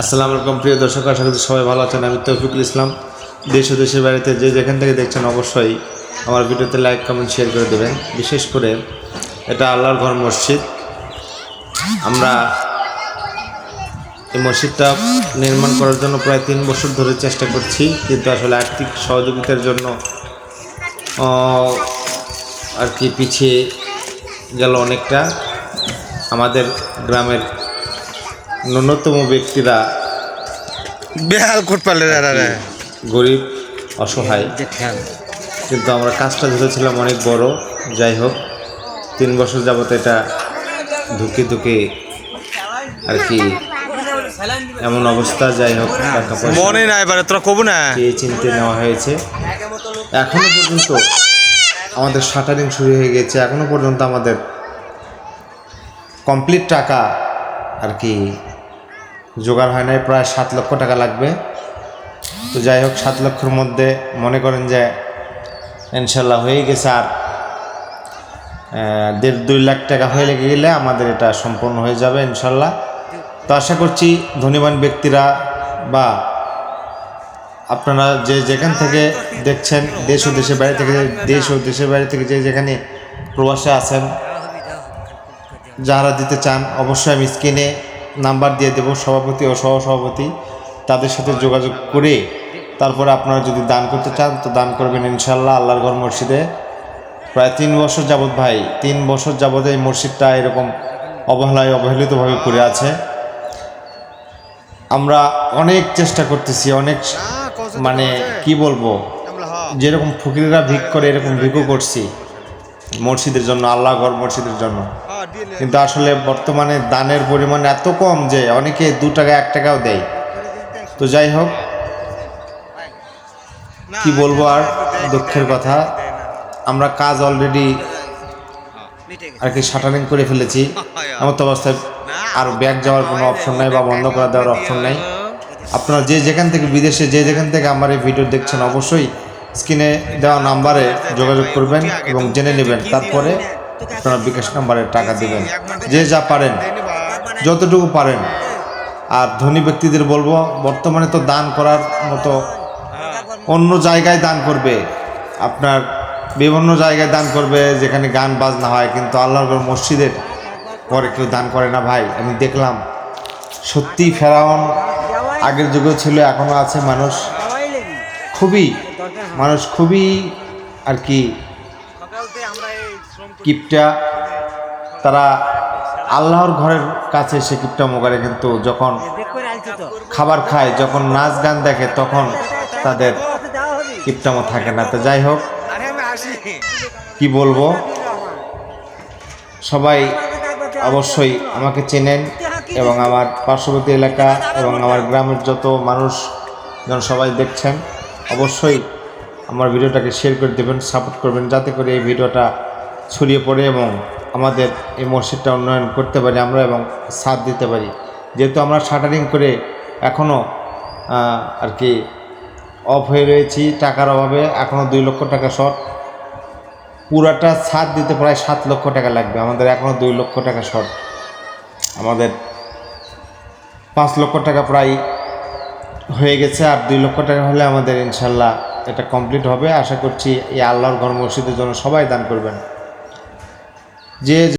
আসসালামু আলাইকুম প্রিয় দর্শক, আশা করি সবাই ভালো আছেন। আমি তৌফিকুল ইসলাম। দেশ ও দেশের বাড়িতে যে যেখান থেকে দেখছেন অবশ্যই আমার ভিডিওতে লাইক কমেন্ট শেয়ার করে দেবেন। বিশেষ করে এটা আল্লাহর ঘর মসজিদ। আমরা এই মসজিদটা নির্মাণ করার জন্য প্রায় 3 বছর ধরে চেষ্টা করছি, কিন্তু আসলে আর্থিক সহযোগিতার জন্য আর কি পিছিয়ে গেল অনেকটা। আমাদের গ্রামের ন্যূনতম ব্যক্তিরা বেহাল কোট পারলে গরিব অসহায়, কিন্তু আমরা কাজটা ধরেছিলাম অনেক বড়। যাই হোক, 3 বছর যাবত এটা ধুকে ধুকে আর কি এমন অবস্থা। যাই হোক, টাকা পয়সা মনে নাই এবারে তোরা কব না চেয়ে চিনতে নেওয়া হয়েছে। এখনো পর্যন্ত আমাদের শাটারিং শুরু হয়ে গেছে, এখনো পর্যন্ত আমাদের কমপ্লিট টাকা আর কি জোগাড় হয় নাই। প্রায় 7 লক্ষ টাকা লাগবে। তো যাই হোক, 7 লক্ষের মধ্যে মনে করেন যে ইনশাল্লাহ হয়ে গেছে। আর 1.5-2 লাখ টাকা হয়ে লেগে গেলে আমাদের এটা সম্পূর্ণ হয়ে যাবে ইনশাল্লাহ। তো আশা করছি ধনীবান ব্যক্তিরা বা আপনারা যে যেখান থেকে দেখছেন, দেশ ও দেশের বাইরে থেকে যে যেখানে প্রবাসে আছেন, যারা দিতে চান অবশ্যই আমি স্ক্রিনে নাম্বার দিয়ে দেব, সভাপতি ও সহসভাপতি, তাদের সাথে যোগাযোগ করে তারপরে আপনারা যদি দান করতে চান তো দান করবেন ইনশাল্লাহ। আল্লাহর ঘর মসজিদে প্রায় 3 বছর যাবত 3 বছর যাবত এই মসজিদটা এরকম অবহেলিতভাবে পড়ে আছে। আমরা অনেক চেষ্টা করতেছি, অনেক মানে কি বলবো, যেরকম ফকিররা ভিক করে এরকম ভিকও করছি মসজিদের জন্য, আল্লাহ ঘর মসজিদের জন্য। কিন্তু আসলে বর্তমানে দানের পরিমাণ এত কম যে অনেকে 2 টাকা 1 টাকাও দেয়। তো যাই হোক, কি বলবো আর, দুঃখের কথা, আমরা কাজ অলরেডি আর কি শাটারিং করে ফেলেছি। এমন অবস্থায় আর ব্যাক যাওয়ার কোনো অপশন নাই বা বন্ধ করে দেওয়ার অপশন নাই। আপনারা যে যেখান থেকে বিদেশে যে যেখান থেকে আমার এই ভিডিও দেখছেন অবশ্যই স্ক্রিনে দেওয়া নাম্বারে যোগাযোগ করবেন এবং জেনে নেবেন। তারপরে আপনারা বিকাশ নাম্বারে টাকা দেবেন, যে যা পারেন যতটুকু পারেন। আর ধনী ব্যক্তিদের বলবো, বর্তমানে তো দান করার মতো অন্য জায়গায় দান করবে, আপনার বিভিন্ন জায়গায় দান করবে যেখানে গান বাজনা হয়, কিন্তু আল্লাহর ঘর মসজিদের পরে কেউ দান করে না ভাই। আমি দেখলাম সত্যি ফেরাউন আগের যুগেও ছিল, এখনও আছে। মানুষ খুবই আর কি কিপটা, তারা আল্লাহর ঘরের কাছে এসে কিপটা মোকারে, কিন্তু যখন খাবার খায়, যখন নাচ গান দেখে, তখন তাদের কিপটামো থাকে না। তো যাই হোক, কি বলবো, সবাই অবশ্যই আমাকে চেনেন এবং আমার পার্শ্ববর্তী এলাকা এবং আমার গ্রামের যত মানুষ যেন সবাই দেখছেন, অবশ্যই আমার ভিডিওটাকে শেয়ার করে দেবেন, সাপোর্ট করবেন, যাতে করে এই ভিডিওটা ছড়িয়ে পড়ে এবং আমাদের এই মসজিদটা উন্নয়ন করতে পারি আমরা এবং সাথ দিতে পারি। যেহেতু আমরা শাটারিং করে এখনও আর কি অফ হয়ে রয়েছি টাকার অভাবে, এখনও 2 লক্ষ টাকা শর্ট। পুরাটা ছাদ দিতে প্রায় 7 লক্ষ টাকা লাগবে, আমাদের এখনও 2 লক্ষ টাকা শর্ট। আমাদের 5 লক্ষ টাকা প্রায় হয়ে গেছে, আর 2 লক্ষ টাকা হলে আমাদের ইনশাল্লাহ এটা কমপ্লিট হবে। আশা করছি এই আল্লাহর ঘর মসজিদের জন্য সবাই দান করবেন। যে